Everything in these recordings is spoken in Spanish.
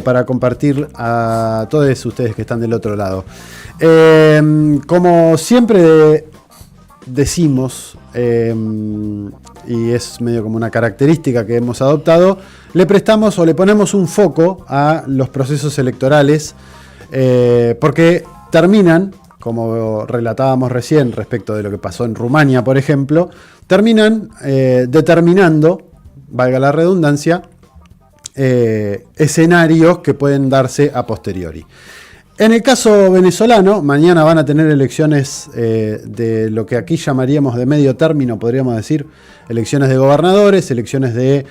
para compartir a todos ustedes que están del otro lado. Como siempre decimos, y es medio como una característica que hemos adoptado, le prestamos o le ponemos un foco a los procesos electorales, porque terminan, como relatábamos recién respecto de lo que pasó en Rumania, por ejemplo, terminan determinando, valga la redundancia, escenarios que pueden darse a posteriori. En el caso venezolano, mañana van a tener elecciones de lo que aquí llamaríamos de medio término, podríamos decir, elecciones de gobernadores, elecciones de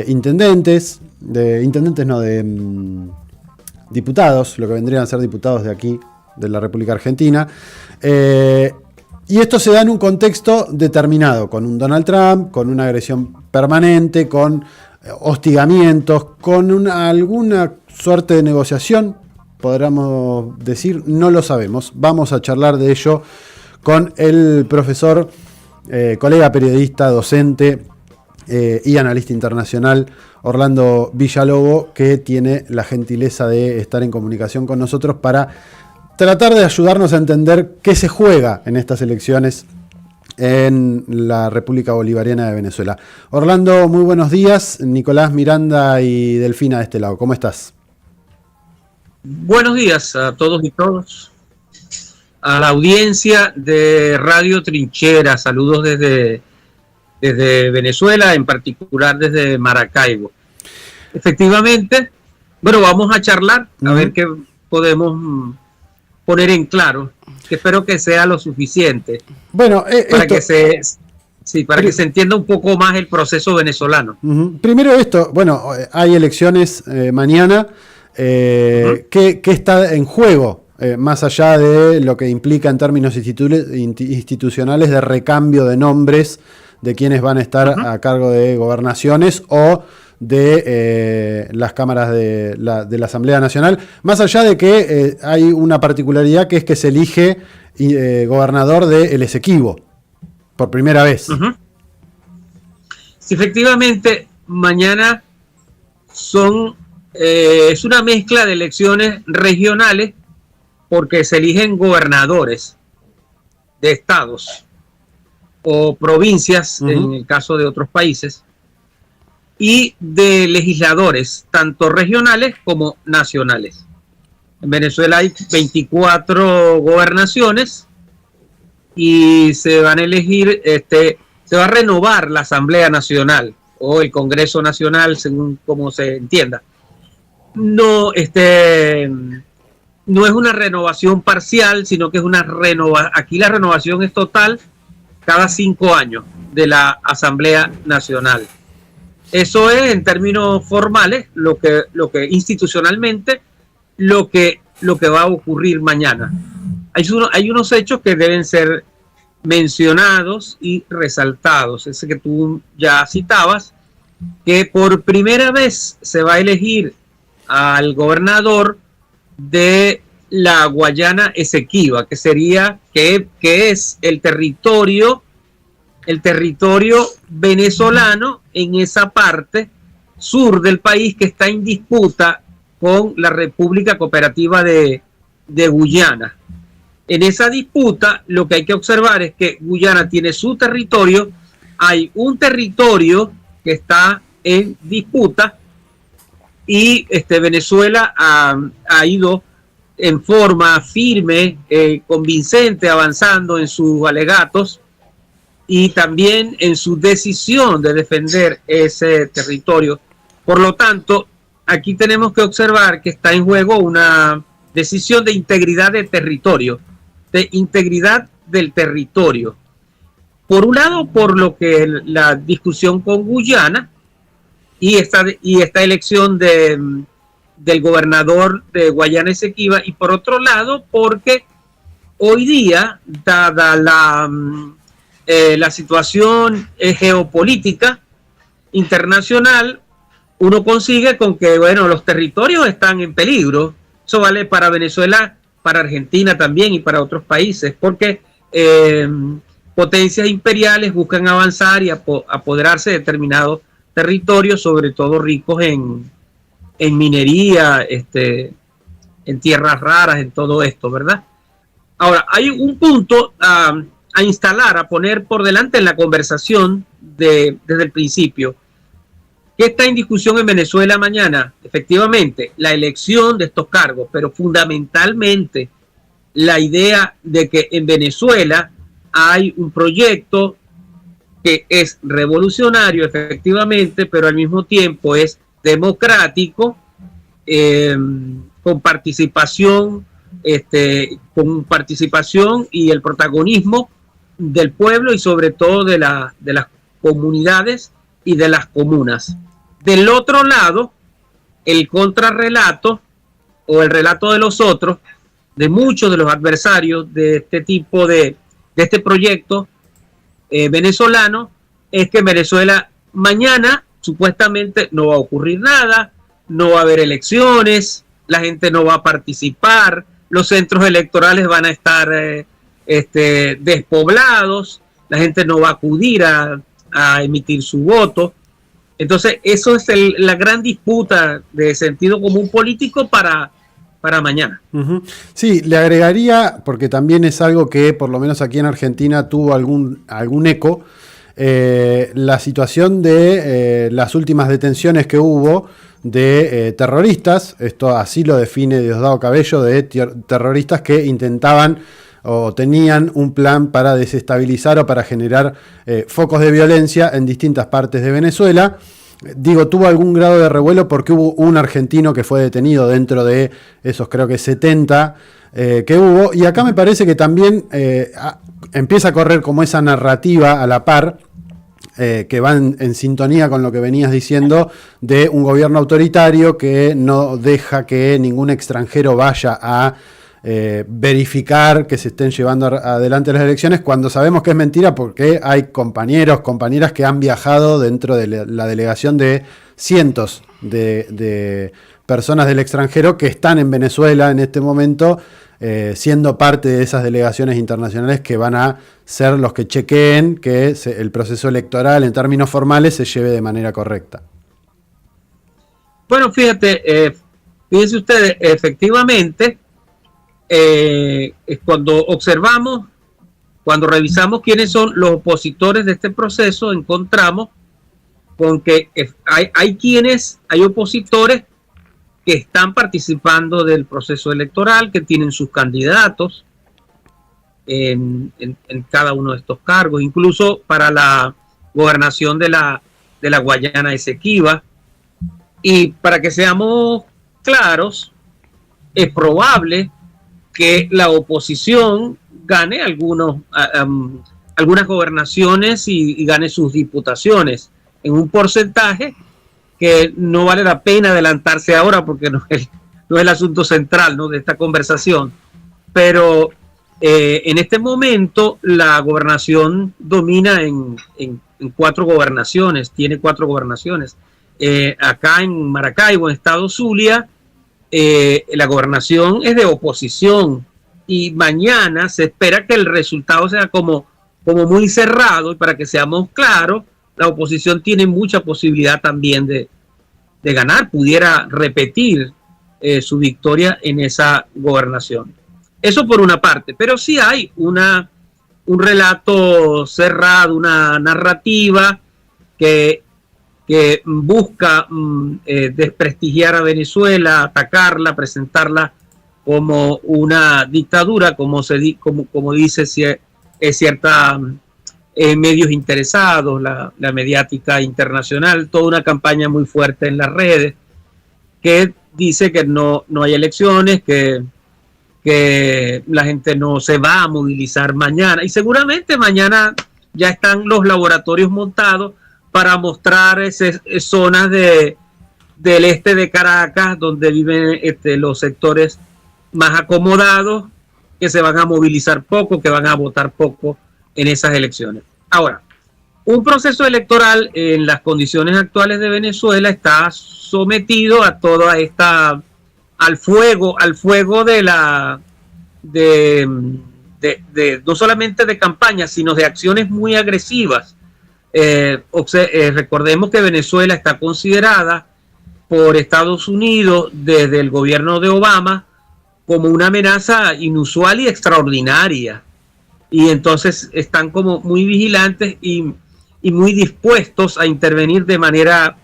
intendentes, de diputados, lo que vendrían a ser diputados de aquí, de la República Argentina. Y esto se da en un contexto determinado, con un Donald Trump, con una agresión permanente, con hostigamientos, con alguna suerte de negociación, podríamos decir, no lo sabemos. Vamos a charlar de ello con el profesor, colega periodista, docente y analista internacional Orlando Villalobo, que tiene la gentileza de estar en comunicación con nosotros para tratar de ayudarnos a entender qué se juega en estas elecciones en la República Bolivariana de Venezuela. Orlando, muy buenos días. Nicolás, Miranda y Delfina de este lado. ¿Cómo estás? Buenos días a todos y todas. A la audiencia de Radio Trinchera. Saludos desde Venezuela, en particular desde Maracaibo. Efectivamente, bueno, vamos a charlar, a ver qué podemos poner en claro, que espero que sea lo suficiente. Bueno, para que se entienda un poco más el proceso venezolano. Primero esto, bueno, hay elecciones mañana. ¿Qué está en juego? Más allá de lo que implica en términos institucionales de recambio de nombres de quienes van a estar a cargo de gobernaciones o de las cámaras de la Asamblea Nacional, más allá de que hay una particularidad, que es que se elige gobernador de El Esequibo por primera vez. Sí, efectivamente, mañana es una mezcla de elecciones regionales, porque se eligen gobernadores de estados o provincias, en el caso de otros países, y de legisladores, tanto regionales como nacionales. En Venezuela hay 24 gobernaciones y se van a elegir, se va a renovar la Asamblea Nacional o el Congreso Nacional, según como se entienda. No, no es una renovación parcial, sino que es aquí la renovación es total cada 5 años de la Asamblea Nacional. Eso es, en términos formales, lo que institucionalmente, lo que va a ocurrir mañana. Hay unos hechos que deben ser mencionados y resaltados. Ese que tú ya citabas, que por primera vez se va a elegir al gobernador de la Guayana Esequiba, que es el territorio venezolano en esa parte sur del país que está en disputa con la República Cooperativa de Guyana. En esa disputa, lo que hay que observar es que Guyana tiene su territorio, hay un territorio que está en disputa, y Venezuela ha ido en forma firme, convincente, avanzando en sus alegatos y también en su decisión de defender ese territorio. Por lo tanto, aquí tenemos que observar que está en juego una decisión de integridad del territorio, Por un lado, por lo que la discusión con Guyana y esta elección del gobernador de Guayana Esequiba, y por otro lado, porque hoy día, dada la situación geopolítica internacional, uno consigue con que, bueno, los territorios están en peligro. Eso vale para Venezuela, para Argentina también y para otros países, porque potencias imperiales buscan avanzar y apoderarse de determinados territorios, sobre todo ricos en minería, en tierras raras, en todo esto, ¿verdad? Ahora, hay un punto a instalar, a poner por delante en la conversación desde el principio. ¿Qué está en discusión en Venezuela mañana? Efectivamente, la elección de estos cargos, pero fundamentalmente la idea de que en Venezuela hay un proyecto que es revolucionario, efectivamente, pero al mismo tiempo es democrático, con participación y el protagonismo del pueblo y sobre todo de las comunidades y de las comunas. Del otro lado, el contrarrelato o el relato de los otros, de muchos de los adversarios de este tipo de este proyecto venezolano, es que en Venezuela mañana supuestamente no va a ocurrir nada, no va a haber elecciones, la gente no va a participar, los centros electorales van a estar despoblados, la gente no va a acudir a emitir su voto. Entonces, eso es la gran disputa de sentido común político para mañana. Uh-huh. Sí, le agregaría, porque también es algo que por lo menos aquí en Argentina tuvo algún eco, la situación de las últimas detenciones que hubo de terroristas, esto así lo define Diosdado Cabello, de terroristas que intentaban o tenían un plan para desestabilizar o para generar focos de violencia en distintas partes de Venezuela. Digo, tuvo algún grado de revuelo porque hubo un argentino que fue detenido dentro de esos, creo que 70 que hubo. Y acá me parece que también empieza a correr como esa narrativa a la par, que va en sintonía con lo que venías diciendo, de un gobierno autoritario que no deja que ningún extranjero vaya a verificar que se estén llevando adelante las elecciones, cuando sabemos que es mentira, porque hay compañeras que han viajado dentro de la delegación de cientos de personas del extranjero que están en Venezuela en este momento, siendo parte de esas delegaciones internacionales que van a ser los que chequeen que el proceso electoral en términos formales se lleve de manera correcta. Bueno, fíjense ustedes, efectivamente, cuando revisamos quiénes son los opositores de este proceso, encontramos con que hay opositores que están participando del proceso electoral, que tienen sus candidatos en cada uno de estos cargos, incluso para la gobernación de la Guayana Esequiba. Y para que seamos claros, es probable que la oposición gane algunas gobernaciones y gane sus diputaciones en un porcentaje que no vale la pena adelantarse ahora porque no es el asunto central, ¿no?, de esta conversación. Pero en este momento la gobernación domina en 4 gobernaciones, tiene 4 gobernaciones. Acá en Maracaibo, en Estado Zulia, la gobernación es de oposición y mañana se espera que el resultado sea como muy cerrado, y para que seamos claros, la oposición tiene mucha posibilidad también de ganar, pudiera repetir su victoria en esa gobernación. Eso por una parte, pero sí hay un relato cerrado, una narrativa que busca desprestigiar a Venezuela, atacarla, presentarla como una dictadura, como dice cierta medios interesados, la mediática internacional, toda una campaña muy fuerte en las redes que dice que no hay elecciones, que la gente no se va a movilizar mañana, y seguramente mañana ya están los laboratorios montados para mostrar esas zonas del este de Caracas donde viven los sectores más acomodados, que se van a movilizar poco, que van a votar poco en esas elecciones. Ahora, un proceso electoral en las condiciones actuales de Venezuela está sometido a toda esta al fuego no solamente de campañas, sino de acciones muy agresivas. Recordemos que Venezuela está considerada por Estados Unidos desde el gobierno de Obama como una amenaza inusual y extraordinaria. Y entonces están como muy vigilantes y muy dispuestos a intervenir de manera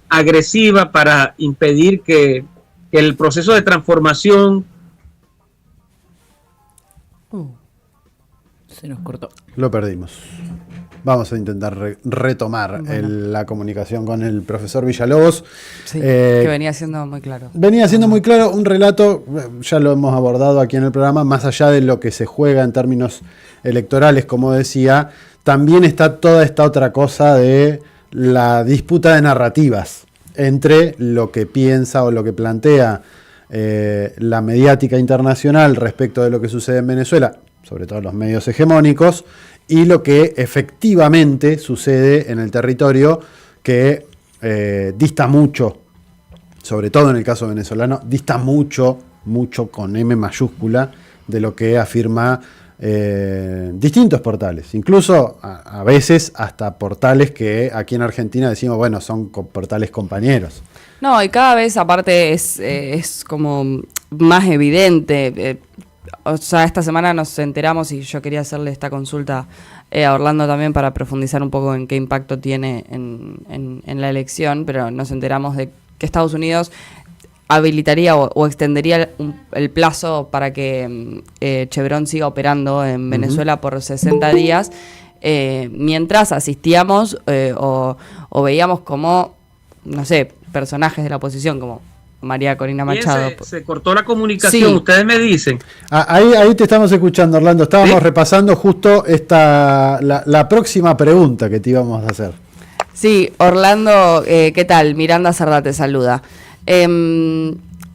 agresiva para impedir que el proceso de transformación... Se nos cortó. Lo perdimos. Vamos a intentar retomar la comunicación con el profesor Villalobos. Sí, que venía siendo muy claro. Venía siendo muy claro un relato, ya lo hemos abordado aquí en el programa, más allá de lo que se juega en términos electorales, como decía, también está toda esta otra cosa de la disputa de narrativas entre lo que piensa o lo que plantea la mediática internacional respecto de lo que sucede en Venezuela, sobre todo los medios hegemónicos, y lo que efectivamente sucede en el territorio, que dista mucho, sobre todo en el caso venezolano, dista mucho con M mayúscula, de lo que afirma distintos portales, incluso a veces hasta portales que aquí en Argentina decimos, bueno, son portales compañeros. No, y cada vez aparte es como más evidente. O sea, esta semana nos enteramos, y yo quería hacerle esta consulta a Orlando también para profundizar un poco en qué impacto tiene en la elección, pero nos enteramos de que Estados Unidos habilitaría o extendería el plazo para que Chevron siga operando en Venezuela por 60 días, mientras asistíamos o veíamos como, no sé, personajes de la oposición como María Corina Machado. Se cortó la comunicación, sí. Ustedes me dicen. Ahí te estamos escuchando, Orlando. Estábamos ¿sí? repasando justo la próxima pregunta que te íbamos a hacer. Sí, Orlando, ¿qué tal? Miranda Cerda te saluda.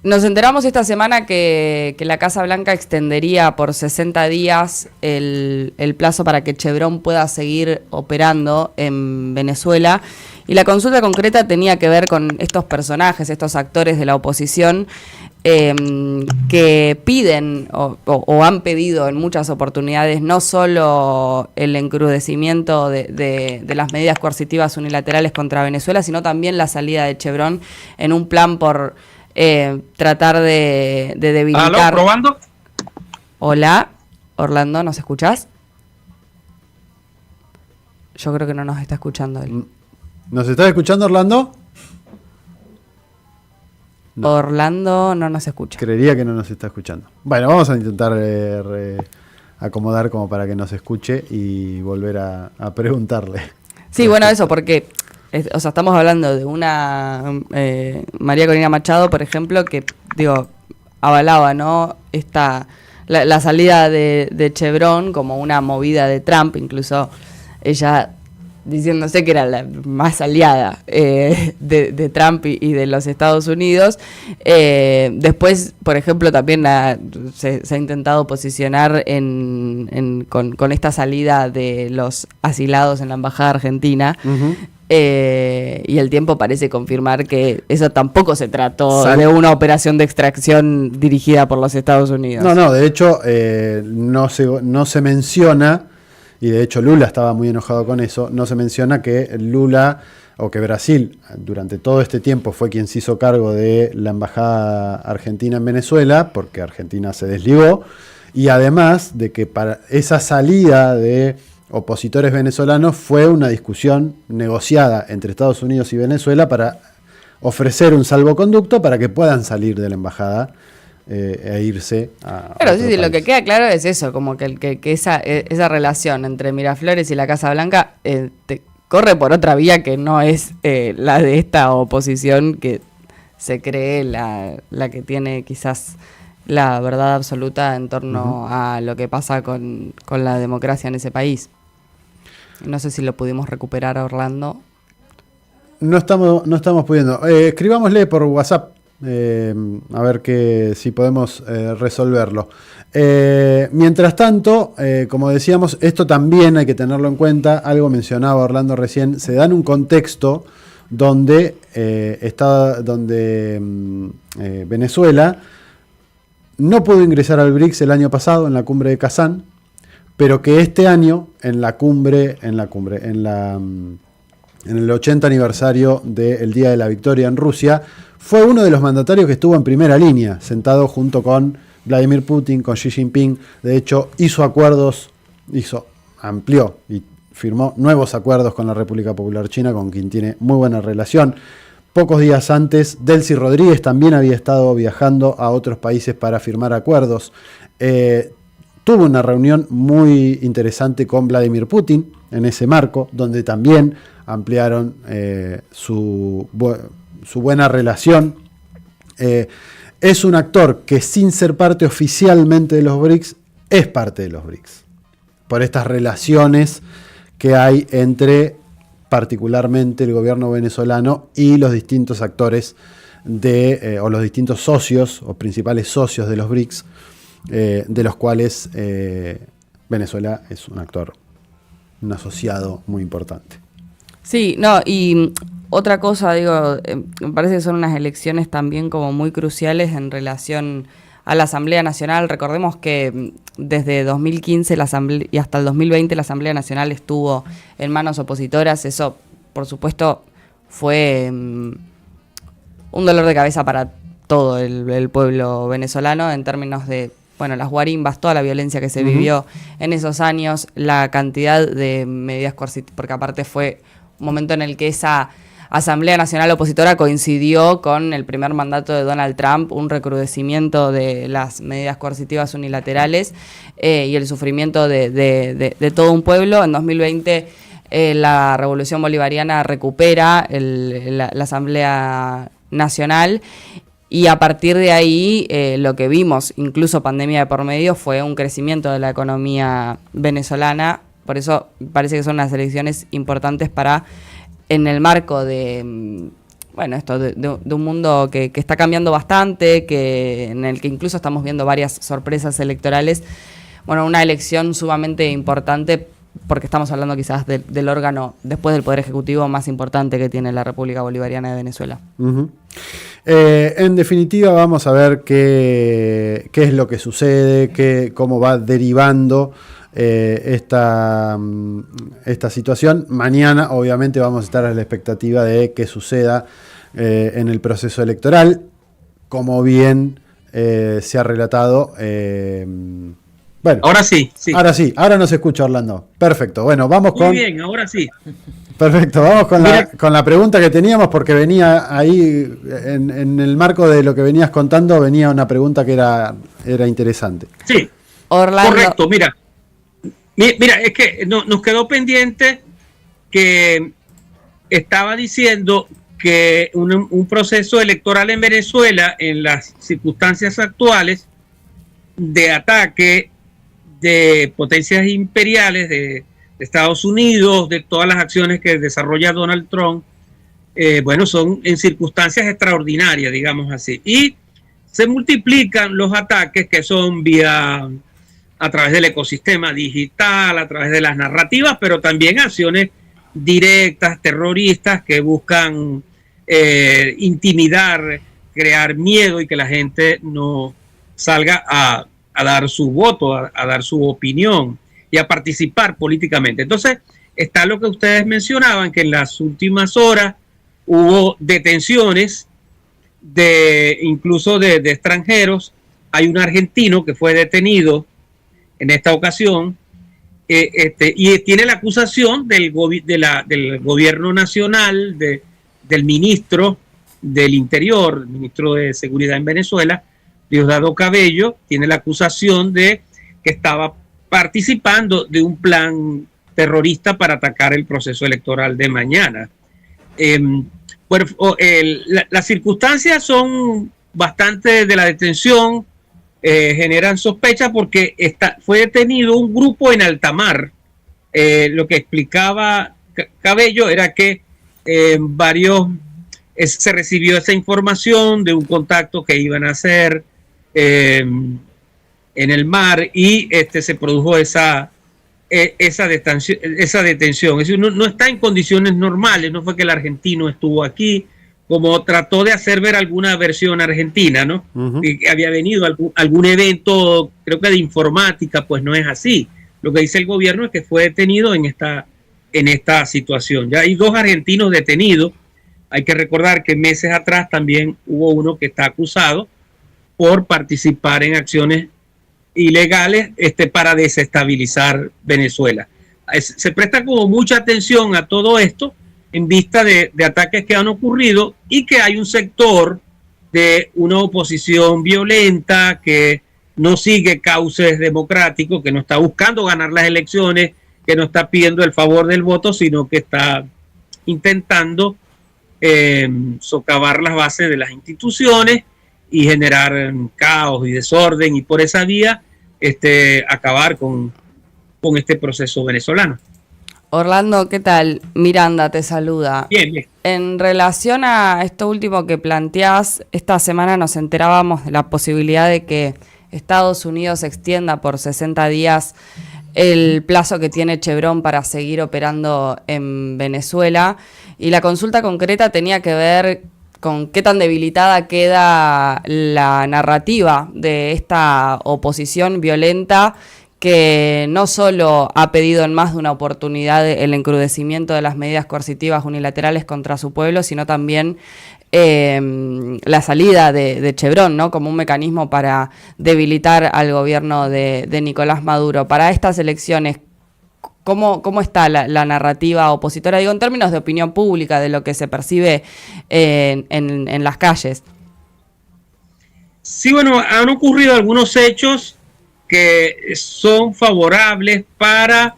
Nos enteramos esta semana que la Casa Blanca extendería por 60 días el plazo para que Chevron pueda seguir operando en Venezuela. Y la consulta concreta tenía que ver con estos personajes, estos actores de la oposición que piden o han pedido en muchas oportunidades no solo el encrudecimiento de las medidas coercitivas unilaterales contra Venezuela, sino también la salida de Chevron en un plan por tratar de debilitar... ¿Aló, probando? Hola, Orlando, ¿nos escuchás? Yo creo que no nos está escuchando él. ¿Nos estás escuchando, Orlando? No. Orlando no nos escucha. Creería que no nos está escuchando. Bueno, vamos a intentar acomodar como para que nos escuche y volver a preguntarle. Sí, bueno, eso, porque o sea, estamos hablando de una María Corina Machado, por ejemplo, que, digo, avalaba, ¿no? La salida de Chevron como una movida de Trump, incluso ella diciéndose que era la más aliada de Trump y de los Estados Unidos. Después, por ejemplo, también se ha intentado posicionar con esta salida de los asilados en la Embajada Argentina. Uh-huh. Y el tiempo parece confirmar que eso tampoco se trató de una operación de extracción dirigida por los Estados Unidos. No, de hecho no se menciona. Y de hecho Lula estaba muy enojado con eso. No se menciona que Lula o que Brasil durante todo este tiempo fue quien se hizo cargo de la embajada argentina en Venezuela, porque Argentina se desligó. Y además de que para esa salida de opositores venezolanos fue una discusión negociada entre Estados Unidos y Venezuela para ofrecer un salvoconducto para que puedan salir de la embajada e irse a Claro, sí, lo que queda claro es eso, como que esa relación entre Miraflores y la Casa Blanca corre por otra vía que no es la de esta oposición que se cree la que tiene quizás la verdad absoluta en torno a lo que pasa con la democracia en ese país. No sé si lo pudimos recuperar a Orlando. No estamos pudiendo. Escribámosle por WhatsApp. A ver si podemos resolverlo. Mientras tanto, como decíamos, esto también hay que tenerlo en cuenta. Algo mencionaba Orlando recién. Se da en un contexto donde Venezuela no pudo ingresar al BRICS el año pasado en la cumbre de Kazán, pero que este año en la en el 80 aniversario del Día de la Victoria en Rusia, fue uno de los mandatarios que estuvo en primera línea, sentado junto con Vladimir Putin, con Xi Jinping. De hecho, amplió y firmó nuevos acuerdos con la República Popular China, con quien tiene muy buena relación. Pocos días antes, Delcy Rodríguez también había estado viajando a otros países para firmar acuerdos. Tuvo una reunión muy interesante con Vladimir Putin en ese marco, donde también ampliaron su buena relación. Es un actor que, sin ser parte oficialmente de los BRICS, es parte de los BRICS, por estas relaciones que hay entre particularmente el gobierno venezolano y los distintos actores o los distintos socios o principales socios de los BRICS, de los cuales Venezuela es un actor, un asociado muy importante. Sí, no, y otra cosa, digo, me parece que son unas elecciones también como muy cruciales en relación a la Asamblea Nacional. Recordemos que desde 2015 y hasta el 2020 la Asamblea Nacional estuvo en manos opositoras. Eso, por supuesto, fue un dolor de cabeza para todo el pueblo venezolano en términos de, bueno, las guarimbas, toda la violencia que se vivió en esos años, la cantidad de medidas coercitivas, porque aparte fue un momento en el que esa Asamblea Nacional Opositora coincidió con el primer mandato de Donald Trump, un recrudecimiento de las medidas coercitivas unilaterales y el sufrimiento de todo un pueblo. En 2020 la Revolución Bolivariana recupera la Asamblea Nacional, y a partir de ahí lo que vimos, incluso pandemia de por medio, fue un crecimiento de la economía venezolana. Por eso parece que son unas elecciones importantes para, en el marco de, bueno, esto de un mundo que está cambiando bastante, en el que incluso estamos viendo varias sorpresas electorales. Bueno, una elección sumamente importante, porque estamos hablando quizás del órgano, después del Poder Ejecutivo, más importante que tiene la República Bolivariana de Venezuela. En definitiva, vamos a ver qué es lo que sucede, cómo va derivando esta situación. Mañana, obviamente, vamos a estar a la expectativa de qué suceda en el proceso electoral. Como bien se ha relatado. Bueno, ahora sí. Ahora nos escucha Orlando. Perfecto. Bueno, vamos Muy bien, ahora sí. Perfecto, vamos con la pregunta que teníamos, porque venía ahí, en el marco de lo que venías contando, venía una pregunta que era interesante. Sí, Orlando. Correcto, mira, es que nos quedó pendiente que estaba diciendo que un proceso electoral en Venezuela, en las circunstancias actuales de ataque de potencias imperiales, de Estados Unidos, de todas las acciones que desarrolla Donald Trump, bueno, son en circunstancias extraordinarias, digamos así. Y se multiplican los ataques que son a través del ecosistema digital, a través de las narrativas, pero también acciones directas, terroristas, que buscan intimidar, crear miedo y que la gente no salga a dar su voto, a dar su opinión y a participar políticamente. Entonces, está lo que ustedes mencionaban, que en las últimas horas hubo detenciones incluso de extranjeros. Hay un argentino que fue detenido en esta ocasión y tiene la acusación del gobierno nacional, del ministro del Interior, ministro de Seguridad en Venezuela, Diosdado Cabello, tiene la acusación de que estaba participando de un plan terrorista para atacar el proceso electoral de mañana. Bueno, las circunstancias son bastante de la detención, generan sospechas porque fue detenido un grupo en alta mar. Lo que explicaba Cabello era que se recibió esa información de un contacto que iban a hacer en el mar y se produjo esa detención. Es decir, no está en condiciones normales. No fue que el argentino estuvo aquí, como trató de hacer ver alguna versión argentina, ¿no? Que había venido algún evento, creo que de informática. Pues no es así. Lo que dice el gobierno es que fue detenido en esta en esta situación. Ya hay 2 argentinos detenidos. Hay que recordar que meses atrás también hubo uno que está acusado por participar en acciones ilegales para desestabilizar Venezuela. Se presta como mucha atención a todo esto en vista de ataques que han ocurrido y que hay un sector de una oposición violenta que no sigue cauces democráticos, que no está buscando ganar las elecciones, que no está pidiendo el favor del voto, sino que está intentando socavar las bases de las instituciones y generar caos y desorden, y por esa vía acabar con este proceso venezolano. Orlando, ¿qué tal? Miranda te saluda. Bien, bien. En relación a esto último que planteás, esta semana nos enterábamos de la posibilidad de que Estados Unidos extienda por 60 días el plazo que tiene Chevron para seguir operando en Venezuela, y la consulta concreta tenía que ver con qué tan debilitada queda la narrativa de esta oposición violenta que no solo ha pedido en más de una oportunidad el encrudecimiento de las medidas coercitivas unilaterales contra su pueblo, sino también la salida de Chevron, ¿no?, como un mecanismo para debilitar al gobierno de Nicolás Maduro. Para estas elecciones, ¿cómo está la narrativa opositora? Digo, en términos de opinión pública, de lo que se percibe en las calles. Sí, bueno, han ocurrido algunos hechos que son favorables para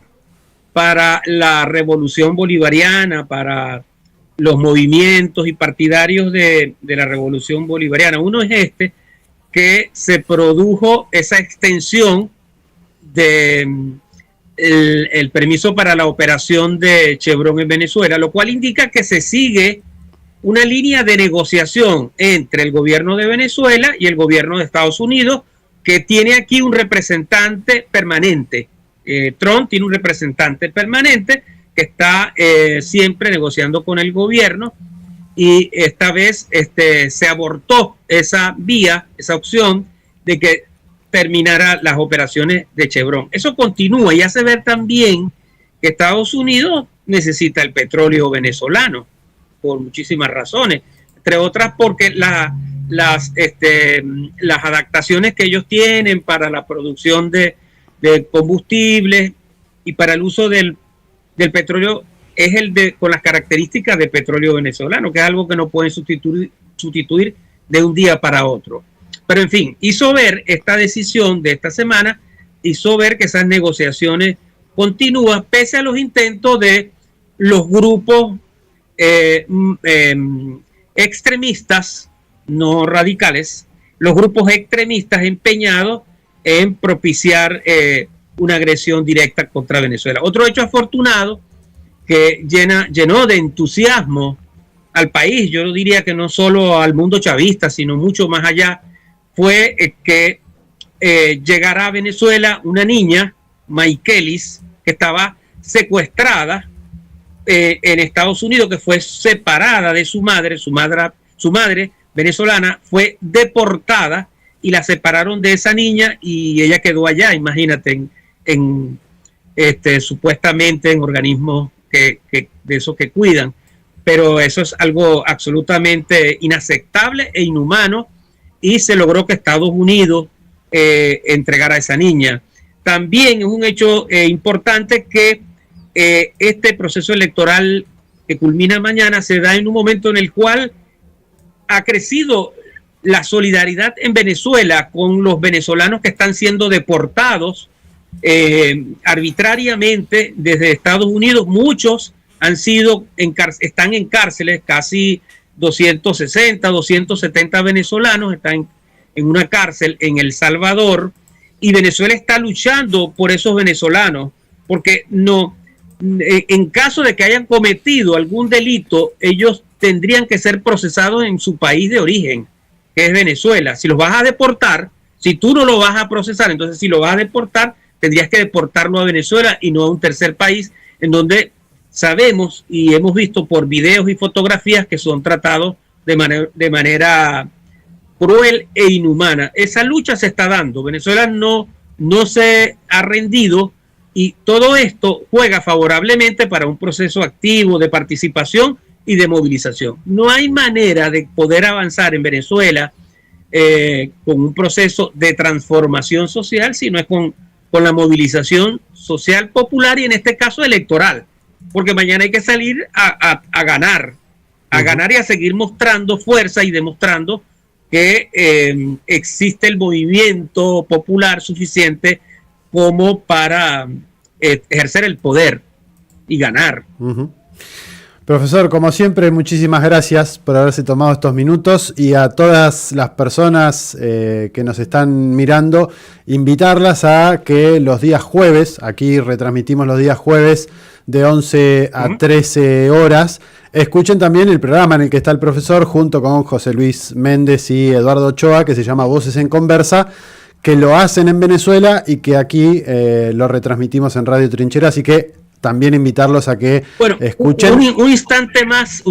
la revolución bolivariana, para los movimientos y partidarios de la revolución bolivariana. Uno es que se produjo esa extensión de el permiso para la operación de Chevron en Venezuela, lo cual indica que se sigue una línea de negociación entre el gobierno de Venezuela y el gobierno de Estados Unidos, que tiene aquí un representante permanente. Trump tiene un representante permanente que está siempre negociando con el gobierno, y esta vez se abortó esa vía, esa opción de que terminara las operaciones de Chevron. Eso continúa y hace ver también que Estados Unidos necesita el petróleo venezolano por muchísimas razones, entre otras porque las adaptaciones que ellos tienen para la producción de combustibles y para el uso del petróleo es con las características de petróleo venezolano, que es algo que no pueden sustituir de un día para otro. Pero en fin, hizo ver esta decisión de esta semana, hizo ver que esas negociaciones continúan pese a los intentos de los grupos extremistas, no radicales, los grupos extremistas empeñados en propiciar una agresión directa contra Venezuela. Otro hecho afortunado que llenó de entusiasmo al país, yo diría que no solo al mundo chavista, sino mucho más allá, fue que llegara a Venezuela una niña, Maykelis, que estaba secuestrada en Estados Unidos, que fue separada de su madre venezolana fue deportada y la separaron de esa niña y ella quedó allá, imagínate, supuestamente en organismos de esos que cuidan, pero eso es algo absolutamente inaceptable e inhumano, y se logró que Estados Unidos entregara a esa niña. También es un hecho importante que este proceso electoral que culmina mañana se da en un momento en el cual ha crecido la solidaridad en Venezuela con los venezolanos que están siendo deportados arbitrariamente desde Estados Unidos. Muchos están en cárceles, casi 260, 270 venezolanos están en una cárcel en El Salvador, y Venezuela está luchando por esos venezolanos, porque en caso de que hayan cometido algún delito, ellos tendrían que ser procesados en su país de origen, que es Venezuela. Si los vas a deportar, si tú no lo vas a procesar, entonces si lo vas a deportar, tendrías que deportarlo a Venezuela y no a un tercer país, en donde sabemos y hemos visto por videos y fotografías que son tratados de manera cruel e inhumana. Esa lucha se está dando. Venezuela no se ha rendido, Y todo esto juega favorablemente para un proceso activo de participación y de movilización. No hay manera de poder avanzar en Venezuela con un proceso de transformación social si no es con la movilización social popular y en este caso electoral, porque mañana hay que salir a ganar, ganar y a seguir mostrando fuerza y demostrando que existe el movimiento popular suficiente como para ejercer el poder y ganar. Profesor, como siempre, muchísimas gracias por haberse tomado estos minutos y a todas las personas que nos están mirando, invitarlas a que los días jueves, aquí retransmitimos los días jueves de 11 a 13 horas, escuchen también el programa en el que está el profesor junto con José Luis Méndez y Eduardo Ochoa, que se llama Voces en Conversa, que lo hacen en Venezuela y que aquí lo retransmitimos en Radio Trinchera, así que también invitarlos a que escuchen. Un instante más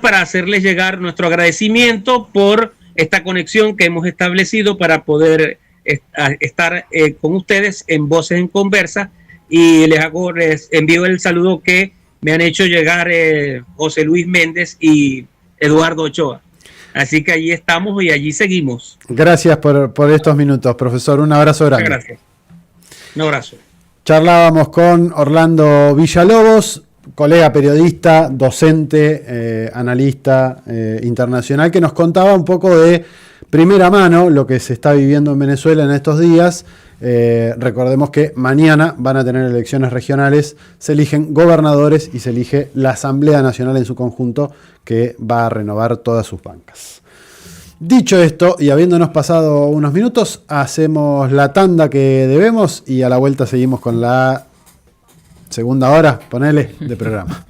para hacerles llegar nuestro agradecimiento por esta conexión que hemos establecido para poder estar con ustedes en Voces en Conversa, y les envío el saludo que me han hecho llegar José Luis Méndez y Eduardo Ochoa. Así que allí estamos y allí seguimos. Gracias por estos minutos, profesor. Un abrazo grande. Muchas gracias. Un abrazo. Charlábamos con Orlando Villalobos, colega periodista, docente, analista internacional, que nos contaba un poco de primera mano lo que se está viviendo en Venezuela en estos días. Recordemos que mañana van a tener elecciones regionales, se eligen gobernadores y se elige la Asamblea Nacional en su conjunto, que va a renovar todas sus bancas. Dicho esto, y habiéndonos pasado unos minutos, hacemos la tanda que debemos y a la vuelta seguimos con la segunda hora, ponele, de programa.